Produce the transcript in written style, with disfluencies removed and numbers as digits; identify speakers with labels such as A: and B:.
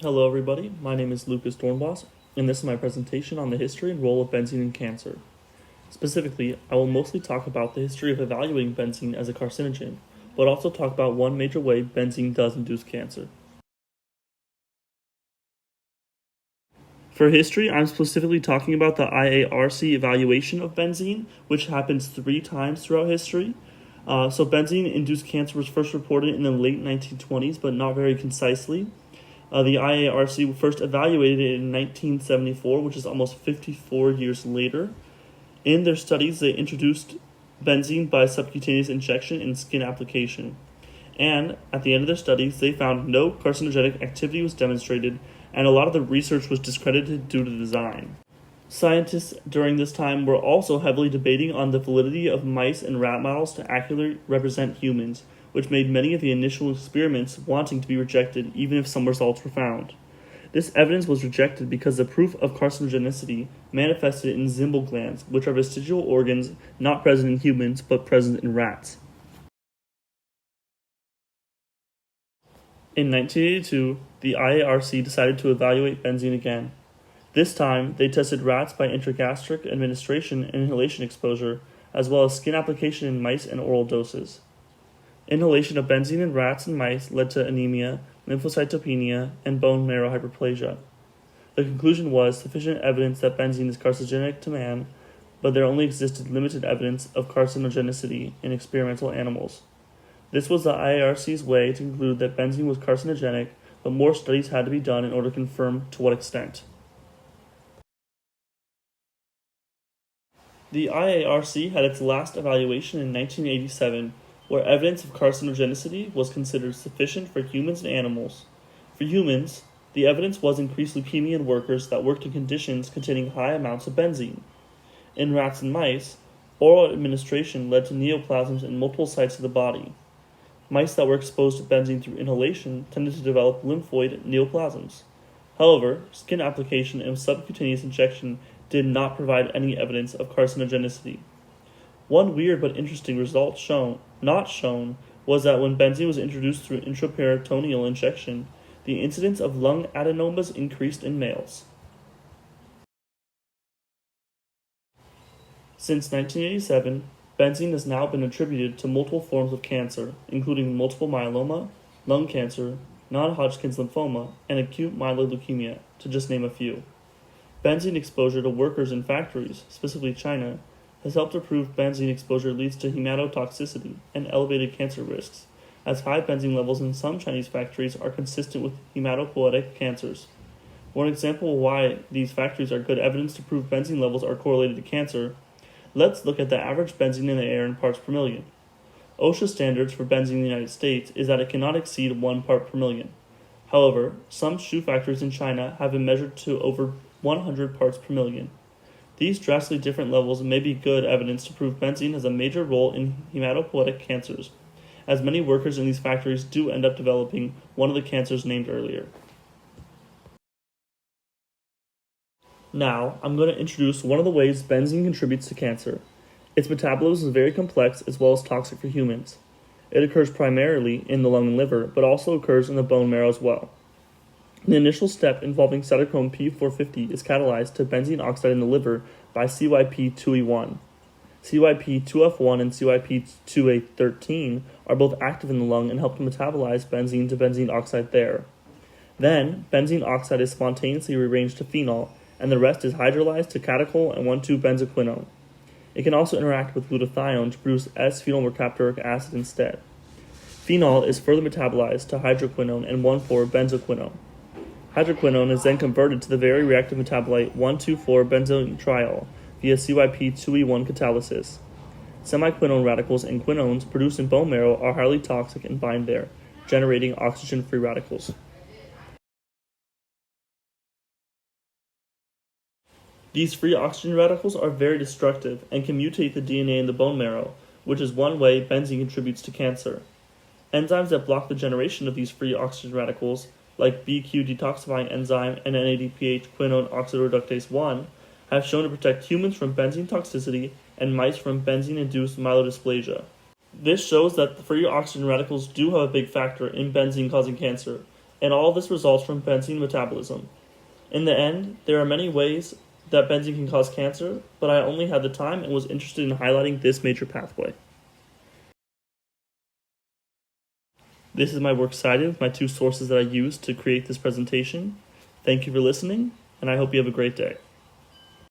A: Hello everybody, my name is Lukas Doornbos, and this is my presentation on the history and role of benzene in cancer. Specifically, I will mostly talk about the history of evaluating benzene as a carcinogen, but also talk about one major way benzene does induce cancer. For history, I'm specifically talking about the IARC evaluation of benzene, which happens 3 times throughout history. So benzene-induced cancer was first reported in the late 1920s, but not very concisely. The IARC first evaluated it in 1974, which is almost 54 years later. In their studies, they introduced benzene by subcutaneous injection and skin application. And at the end of their studies, they found no carcinogenic activity was demonstrated, and a lot of the research was discredited due to the design. Scientists during this time were also heavily debating on the validity of mice and rat models to accurately represent humans, which made many of the initial experiments wanting to be rejected even if some results were found. This evidence was rejected because the proof of carcinogenicity manifested in Zimbel glands, which are vestigial organs not present in humans but present in rats. In 1982, the IARC decided to evaluate benzene again. This time, they tested rats by intragastric administration and inhalation exposure, as well as skin application in mice and oral doses. Inhalation of benzene in rats and mice led to anemia, lymphocytopenia, and bone marrow hyperplasia. The conclusion was sufficient evidence that benzene is carcinogenic to man, but there only existed limited evidence of carcinogenicity in experimental animals. This was the IARC's way to conclude that benzene was carcinogenic, but more studies had to be done in order to confirm to what extent. The IARC had its last evaluation in 1987, where evidence of carcinogenicity was considered sufficient for humans and animals. For humans, the evidence was increased leukemia in workers that worked in conditions containing high amounts of benzene. In rats and mice, oral administration led to neoplasms in multiple sites of the body. Mice that were exposed to benzene through inhalation tended to develop lymphoid neoplasms. However, skin application and subcutaneous injection did not provide any evidence of carcinogenicity. One weird but interesting result not shown was that when benzene was introduced through intraperitoneal injection, the incidence of lung adenomas increased in males. Since 1987, benzene has now been attributed to multiple forms of cancer, including multiple myeloma, lung cancer, non-Hodgkin's lymphoma, and acute myeloid leukemia, to just name a few. Benzene exposure to workers in factories, specifically China, has helped to prove benzene exposure leads to hematotoxicity and elevated cancer risks, as high benzene levels in some Chinese factories are consistent with hematopoietic cancers. One example of why these factories are good evidence to prove benzene levels are correlated to cancer, let's look at the average benzene in the air in parts per million. OSHA standards for benzene in the United States is that it cannot exceed 1 part per million. However, some shoe factories in China have been measured to over 100 parts per million. These drastically different levels may be good evidence to prove benzene has a major role in hematopoietic cancers, as many workers in these factories do end up developing one of the cancers named earlier. Now, I'm going to introduce one of the ways benzene contributes to cancer. Its metabolism is very complex as well as toxic for humans. It occurs primarily in the lung and liver, but also occurs in the bone marrow as well. The initial step involving cytochrome P450 is catalyzed to benzene oxide in the liver by CYP2E1. CYP2F1 and CYP2A13 are both active in the lung and help to metabolize benzene to benzene oxide there. Then, benzene oxide is spontaneously rearranged to phenol, and the rest is hydrolyzed to catechol and 1,2-benzoquinone. It can also interact with glutathione to produce S-phenylmercaptoric acid instead. Phenol is further metabolized to hydroquinone and 1,4-benzoquinone. Hydroquinone is then converted to the very reactive metabolite 1,2,4-benzotriol via CYP2E1 catalysis. Semiquinone radicals and quinones produced in bone marrow are highly toxic and bind there, generating oxygen-free radicals. These free oxygen radicals are very destructive and can mutate the DNA in the bone marrow, which is one way benzene contributes to cancer. Enzymes that block the generation of these free oxygen radicals, like BQ detoxifying enzyme and NADPH quinone oxidoreductase 1, have shown to protect humans from benzene toxicity and mice from benzene-induced myelodysplasia. This shows that the free oxygen radicals do have a big factor in benzene causing cancer, and all of this results from benzene metabolism. In the end, there are many ways that benzene can cause cancer, but I only had the time and was interested in highlighting this major pathway. This is my works cited with my two sources that I used to create this presentation. Thank you for listening, and I hope you have a great day.